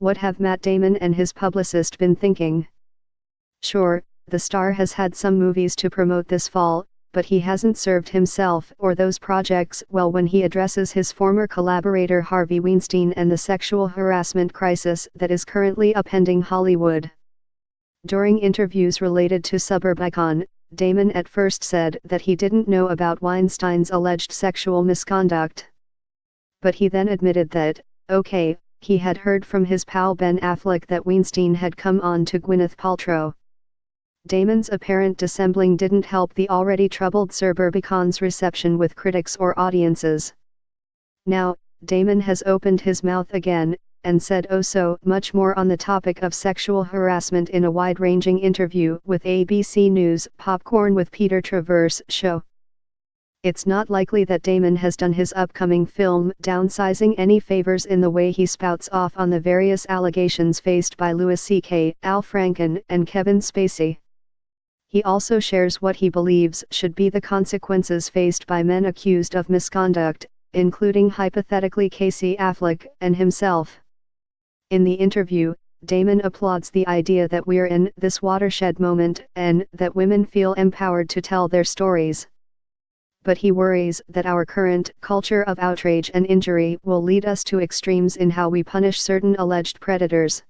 What have Matt Damon and his publicist been thinking? Sure, the star has had some movies to promote this fall, but he hasn't served himself or those projects well when he addresses his former collaborator Harvey Weinstein and the sexual harassment crisis that is currently upending Hollywood. During interviews related to Suburbicon, Damon at first said that he didn't know about Weinstein's alleged sexual misconduct. But he then admitted that, okay, he had heard from his pal Ben Affleck that Weinstein had come on to Gwyneth Paltrow. Damon's apparent dissembling didn't help the already troubled Suburbicon's reception with critics or audiences. Now, Damon has opened his mouth again, and said oh so much more on the topic of sexual harassment in a wide-ranging interview with ABC News' Popcorn with Peter Travers show. It's not likely that Damon has done his upcoming film downsizing any favors in the way he spouts off on the various allegations faced by Louis C.K., Al Franken, and Kevin Spacey. He also shares what he believes should be the consequences faced by men accused of misconduct, including hypothetically Casey Affleck and himself. In the interview, Damon applauds the idea that we're in this watershed moment and that women feel empowered to tell their stories. But he worries that our current culture of outrage and injury will lead us to extremes in how we punish certain alleged predators.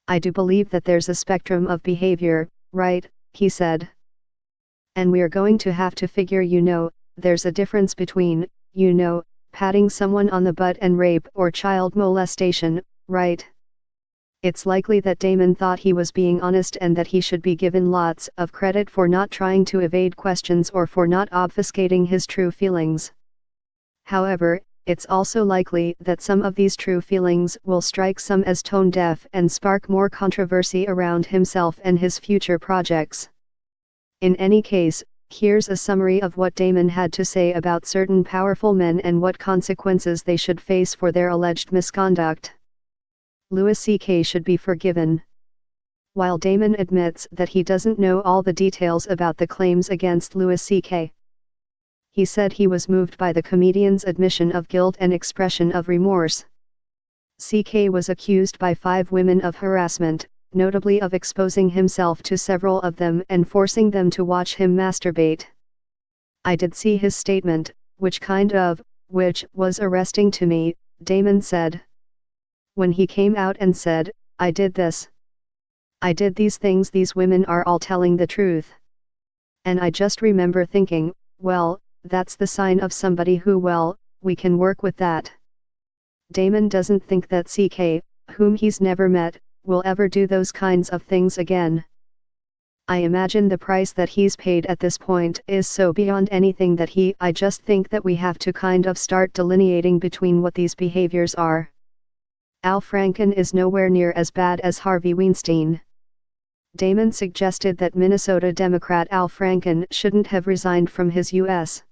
I do believe that there's a spectrum of behavior, right, he said. And we're going to have to figure there's a difference between, patting someone on the butt and rape or child molestation, right? It's likely that Damon thought he was being honest and that he should be given lots of credit for not trying to evade questions or for not obfuscating his true feelings. However, it's also likely that some of these true feelings will strike some as tone-deaf and spark more controversy around himself and his future projects. In any case, here's a summary of what Damon had to say about certain powerful men and what consequences they should face for their alleged misconduct. Louis C.K. should be forgiven. While Damon admits that he doesn't know all the details about the claims against Louis C.K., he said he was moved by the comedian's admission of guilt and expression of remorse. C.K. was accused by 5 women of harassment, notably of exposing himself to several of them and forcing them to watch him masturbate. I did see his statement, which was arresting to me, Damon said. When he came out and said, I did this. I did these things, these women are all telling the truth. And I just remember thinking, well, that's the sign of somebody who, we can work with that. Damon doesn't think that CK, whom he's never met, will ever do those kinds of things again. I imagine the price that he's paid at this point is so beyond anything that I just think that we have to start delineating between what these behaviors are. Al Franken is nowhere near as bad as Harvey Weinstein. Damon suggested that Minnesota Democrat Al Franken shouldn't have resigned from his U.S.